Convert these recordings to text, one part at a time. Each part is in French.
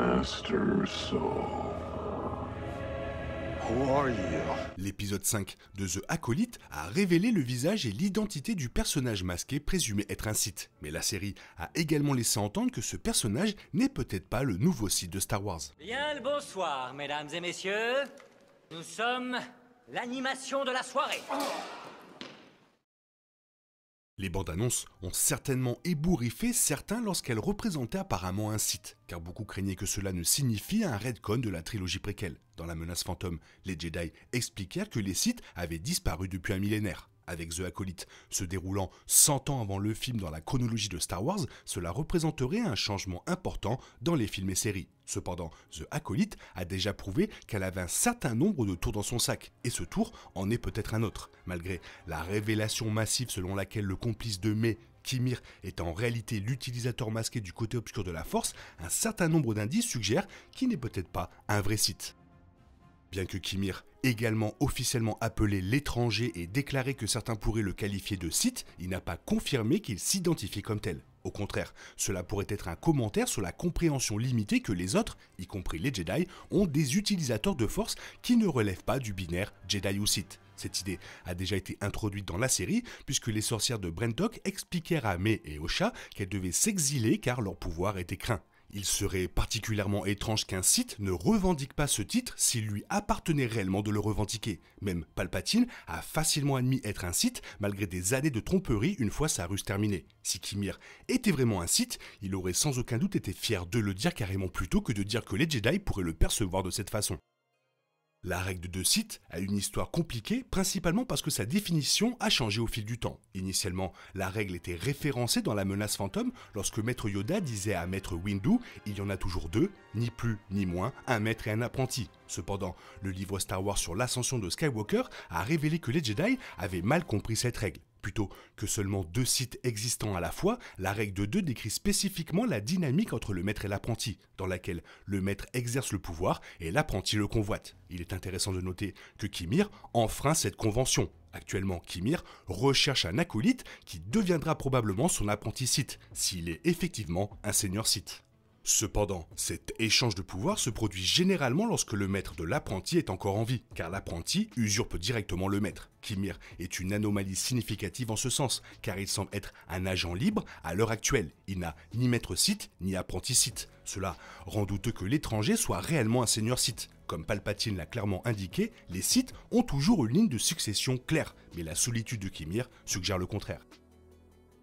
Master Saul. Who are you? L'épisode 5 de The Acolyte a révélé le visage et l'identité du personnage masqué présumé être un Sith. Mais la série a également laissé entendre que ce personnage n'est peut-être pas le nouveau Sith de Star Wars. Bien le bonsoir, mesdames et messieurs. Nous sommes l'animation de la soirée. Les bandes annonces ont certainement ébouriffé certains lorsqu'elles représentaient apparemment un Sith, car beaucoup craignaient que cela ne signifie un retcon de la trilogie préquelle. Dans la menace fantôme, les Jedi expliquèrent que les Sith avaient disparu depuis un millénaire. Avec The Acolyte se déroulant 100 ans avant le film dans la chronologie de Star Wars, cela représenterait un changement important dans les films et séries. Cependant, The Acolyte a déjà prouvé qu'elle avait un certain nombre de tours dans son sac, et ce tour en est peut-être un autre. Malgré la révélation massive selon laquelle le complice de Mai, Qimir, est en réalité l'utilisateur masqué du côté obscur de la Force, un certain nombre d'indices suggèrent qu'il n'est peut-être pas un vrai Sith. Bien que Qimir, également officiellement appelé l'étranger et déclaré que certains pourraient le qualifier de Sith, il n'a pas confirmé qu'il s'identifie comme tel. Au contraire, cela pourrait être un commentaire sur la compréhension limitée que les autres, y compris les Jedi, ont des utilisateurs de force qui ne relèvent pas du binaire Jedi ou Sith. Cette idée a déjà été introduite dans la série, puisque les sorcières de Brentok expliquèrent à Mai et Osha qu'elles devaient s'exiler car leur pouvoir était craint. Il serait particulièrement étrange qu'un Sith ne revendique pas ce titre s'il lui appartenait réellement de le revendiquer. Même Palpatine a facilement admis être un Sith malgré des années de tromperie une fois sa ruse terminée. Si Qimir était vraiment un Sith, il aurait sans aucun doute été fier de le dire carrément plutôt que de dire que les Jedi pourraient le percevoir de cette façon. La règle de Sith a une histoire compliquée, principalement parce que sa définition a changé au fil du temps. Initialement, la règle était référencée dans la menace fantôme lorsque Maître Yoda disait à Maître Windu « Il y en a toujours deux, ni plus ni moins, un maître et un apprenti ». Cependant, le livre Star Wars sur l'ascension de Skywalker a révélé que les Jedi avaient mal compris cette règle. Plutôt que seulement deux Sith existants à la fois, la règle de 2 décrit spécifiquement la dynamique entre le maître et l'apprenti, dans laquelle le maître exerce le pouvoir et l'apprenti le convoite. Il est intéressant de noter que Qimir enfreint cette convention. Actuellement, Qimir recherche un acolyte qui deviendra probablement son apprenti Sith, s'il est effectivement un seigneur Sith. Cependant, cet échange de pouvoir se produit généralement lorsque le maître de l'apprenti est encore en vie, car l'apprenti usurpe directement le maître. Qimir est une anomalie significative en ce sens, car il semble être un agent libre à l'heure actuelle. Il n'a ni maître Sith, ni apprenti Sith. Cela rend douteux que l'étranger soit réellement un seigneur Sith. Comme Palpatine l'a clairement indiqué, les Sith ont toujours une ligne de succession claire, mais la solitude de Qimir suggère le contraire.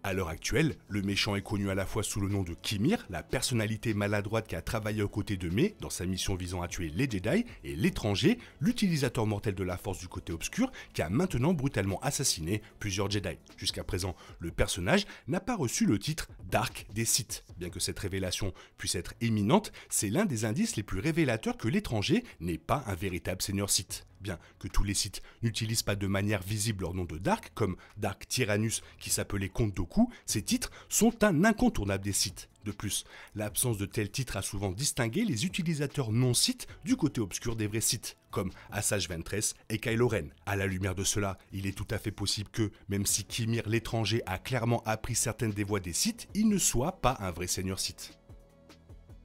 À l'heure actuelle, le méchant est connu à la fois sous le nom de Qimir, la personnalité maladroite qui a travaillé aux côtés de Mai dans sa mission visant à tuer les Jedi, et l'étranger, l'utilisateur mortel de la force du côté obscur, qui a maintenant brutalement assassiné plusieurs Jedi. Jusqu'à présent, le personnage n'a pas reçu le titre d'Arc des Sith. Bien que cette révélation puisse être éminente, c'est l'un des indices les plus révélateurs que l'étranger n'est pas un véritable seigneur Sith. Bien que tous les Sith n'utilisent pas de manière visible leur nom de Dark, comme Dark Tyrannus qui s'appelait Comte Dooku, ces titres sont un incontournable des Sith. De plus, l'absence de tels titres a souvent distingué les utilisateurs non-Sith du côté obscur des vrais Sith, comme Asajj Ventress et Kylo Ren. À la lumière de cela, il est tout à fait possible que, même si Qimir l'étranger a clairement appris certaines des voies des Sith, il ne soit pas un vrai seigneur Sith.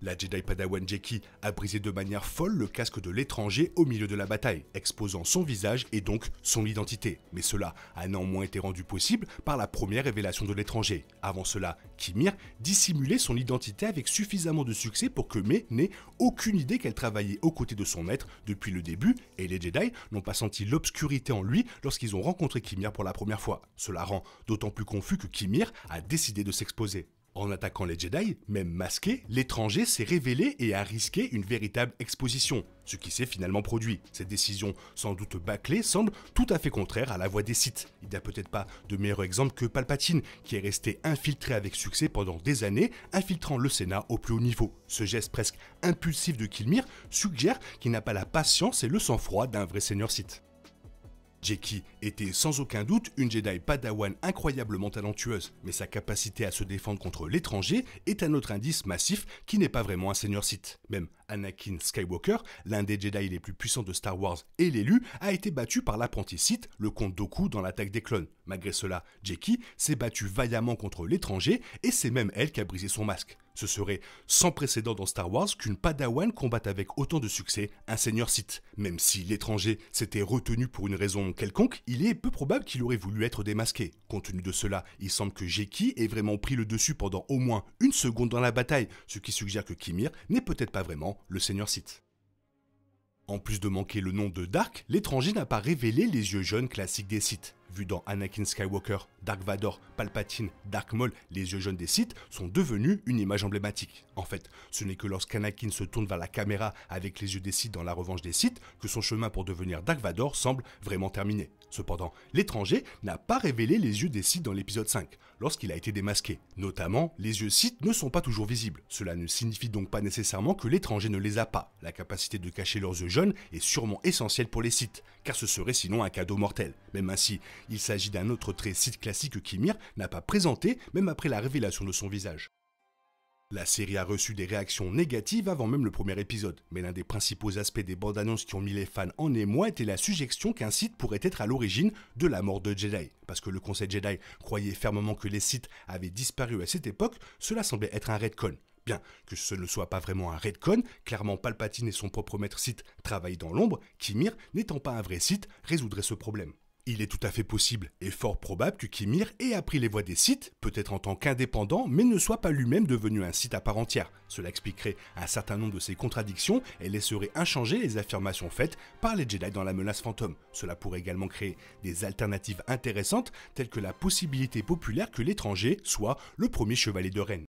La Jedi Padawan Jeki a brisé de manière folle le casque de l'étranger au milieu de la bataille, exposant son visage et donc son identité. Mais cela a néanmoins été rendu possible par la première révélation de l'étranger. Avant cela, Qimir dissimulait son identité avec suffisamment de succès pour que Mai n'ait aucune idée qu'elle travaillait aux côtés de son maître depuis le début, et les Jedi n'ont pas senti l'obscurité en lui lorsqu'ils ont rencontré Qimir pour la première fois. Cela rend d'autant plus confus que Qimir a décidé de s'exposer. En attaquant les Jedi, même masqué, l'étranger s'est révélé et a risqué une véritable exposition, ce qui s'est finalement produit. Cette décision, sans doute bâclée, semble tout à fait contraire à la voie des Sith. Il n'y a peut-être pas de meilleur exemple que Palpatine, qui est resté infiltré avec succès pendant des années, infiltrant le Sénat au plus haut niveau. Ce geste presque impulsif de Qimir suggère qu'il n'a pas la patience et le sang-froid d'un vrai seigneur Sith. Jeki était sans aucun doute une Jedi Padawan incroyablement talentueuse, mais sa capacité à se défendre contre l'étranger est un autre indice massif qui n'est pas vraiment un seigneur Sith. Même Anakin Skywalker, l'un des Jedi les plus puissants de Star Wars et l'élu, a été battu par l'apprenti Sith, le comte Dooku, dans l'attaque des clones. Malgré cela, Jeki s'est battue vaillamment contre l'étranger et c'est même elle qui a brisé son masque. Ce serait sans précédent dans Star Wars qu'une Padawan combatte avec autant de succès un Seigneur Sith. Même si l'étranger s'était retenu pour une raison quelconque, il est peu probable qu'il aurait voulu être démasqué. Compte tenu de cela, il semble que Jeki ait vraiment pris le dessus pendant au moins une seconde dans la bataille, ce qui suggère que Qimir n'est peut-être pas vraiment le Seigneur Sith. En plus de manquer le nom de Dark, l'étranger n'a pas révélé les yeux jaunes classiques des Sith. Vu dans Anakin Skywalker, Dark Vador, Palpatine, Dark Maul, les yeux jaunes des Sith sont devenus une image emblématique. En fait, ce n'est que lorsqu'Anakin se tourne vers la caméra avec les yeux des Sith dans La Revanche des Sith que son chemin pour devenir Dark Vador semble vraiment terminé. Cependant, l'étranger n'a pas révélé les yeux des Sith dans l'épisode 5, lorsqu'il a été démasqué. Notamment, les yeux Sith ne sont pas toujours visibles. Cela ne signifie donc pas nécessairement que l'étranger ne les a pas. La capacité de cacher leurs yeux jaunes est sûrement essentielle pour les Sith, car ce serait sinon un cadeau mortel. Même ainsi, il s'agit d'un autre trait Sith classique que Qimir n'a pas présenté, même après la révélation de son visage. La série a reçu des réactions négatives avant même le premier épisode, mais l'un des principaux aspects des bandes annonces qui ont mis les fans en émoi était la suggestion qu'un Sith pourrait être à l'origine de la mort de Jedi. Parce que le Conseil Jedi croyait fermement que les Sith avaient disparu à cette époque, cela semblait être un retcon. Bien que ce ne soit pas vraiment un retcon, clairement Palpatine et son propre maître Sith travaillent dans l'ombre, Qimir, n'étant pas un vrai Sith, résoudrait ce problème. Il est tout à fait possible et fort probable que Qimir ait appris les voies des Sith, peut-être en tant qu'indépendant, mais ne soit pas lui-même devenu un Sith à part entière. Cela expliquerait un certain nombre de ses contradictions et laisserait inchangées les affirmations faites par les Jedi dans la menace fantôme. Cela pourrait également créer des alternatives intéressantes, telles que la possibilité populaire que l'étranger soit le premier chevalier de Ren.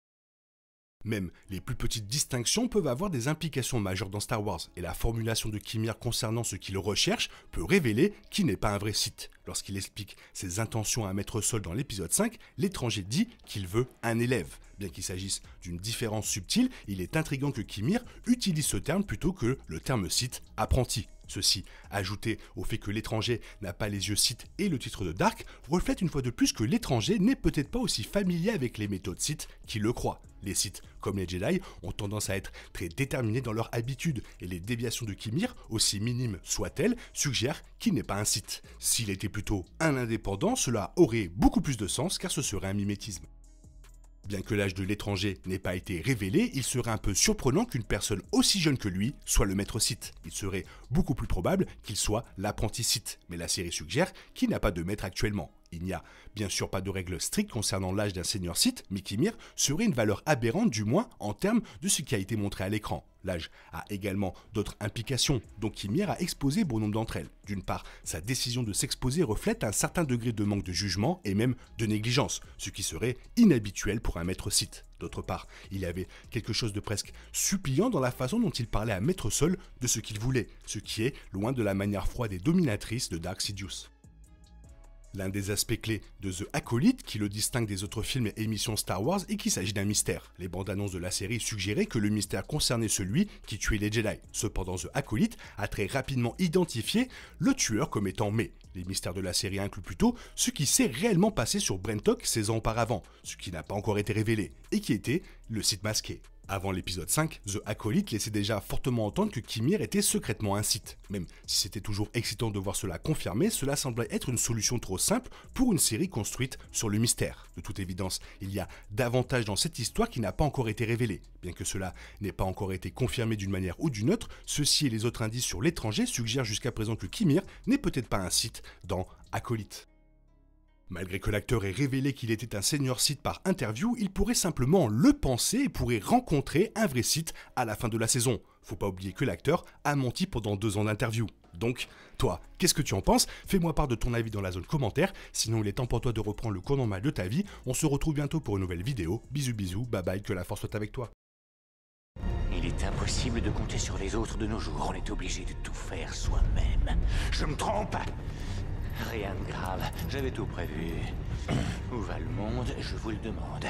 Même les plus petites distinctions peuvent avoir des implications majeures dans Star Wars, et la formulation de Qimir concernant ce qu'il recherche peut révéler qu'il n'est pas un vrai Sith. Lorsqu'il explique ses intentions à Maître Sol dans l'épisode 5, l'étranger dit qu'il veut un élève. Bien qu'il s'agisse d'une différence subtile, il est intriguant que Qimir utilise ce terme plutôt que le terme Sith apprenti. Ceci, ajouté au fait que l'étranger n'a pas les yeux Sith et le titre de Dark, reflète une fois de plus que l'étranger n'est peut-être pas aussi familier avec les méthodes Sith qu'il le croit. Les Sith, comme les Jedi, ont tendance à être très déterminés dans leurs habitudes, et les déviations de Qimir, aussi minimes soient-elles, suggèrent qu'il n'est pas un Sith. S'il était plutôt un indépendant, cela aurait beaucoup plus de sens car ce serait un mimétisme. Bien que l'âge de l'étranger n'ait pas été révélé, il serait un peu surprenant qu'une personne aussi jeune que lui soit le maître Sith. Il serait beaucoup plus probable qu'il soit l'apprenti Sith, mais la série suggère qu'il n'a pas de maître actuellement. Il n'y a bien sûr pas de règle stricte concernant l'âge d'un seigneur Sith, mais Qimir serait une valeur aberrante du moins en termes de ce qui a été montré à l'écran. L'âge a également d'autres implications, dont Qimir a exposé bon nombre d'entre elles. D'une part, sa décision de s'exposer reflète un certain degré de manque de jugement et même de négligence, ce qui serait inhabituel pour un maître Sith. D'autre part, il y avait quelque chose de presque suppliant dans la façon dont il parlait à Maître Sol de ce qu'il voulait, ce qui est loin de la manière froide et dominatrice de Dark Sidious. L'un des aspects clés de The Acolyte qui le distingue des autres films et émissions Star Wars est qu'il s'agit d'un mystère. Les bandes annonces de la série suggéraient que le mystère concernait celui qui tuait les Jedi. Cependant, The Acolyte a très rapidement identifié le tueur comme étant May. Les mystères de la série incluent plutôt ce qui s'est réellement passé sur Brentok 16 ans auparavant, ce qui n'a pas encore été révélé, et qui était le Sith masqué. Avant l'épisode 5, The Acolyte laissait déjà fortement entendre que Qimir était secrètement un Sith. Même si c'était toujours excitant de voir cela confirmé, cela semblait être une solution trop simple pour une série construite sur le mystère. De toute évidence, il y a davantage dans cette histoire qui n'a pas encore été révélé. Bien que cela n'ait pas encore été confirmé d'une manière ou d'une autre, ceci et les autres indices sur l'étranger suggèrent jusqu'à présent que Qimir n'est peut-être pas un Sith dans Acolyte. Malgré que l'acteur ait révélé qu'il était un seigneur Sith par interview, il pourrait simplement le penser et pourrait rencontrer un vrai Sith à la fin de la saison. Faut pas oublier que l'acteur a menti pendant 2 ans d'interview. Donc, toi, qu'est-ce que tu en penses? Fais-moi part de ton avis dans la zone commentaire, sinon il est temps pour toi de reprendre le cours normal de ta vie. On se retrouve bientôt pour une nouvelle vidéo. Bisous bisous, bye bye, que la force soit avec toi. Il est impossible de compter sur les autres de nos jours, on est obligé de tout faire soi-même. Je me trompe? Rien de grave, j'avais tout prévu. Où va le monde, je vous le demande.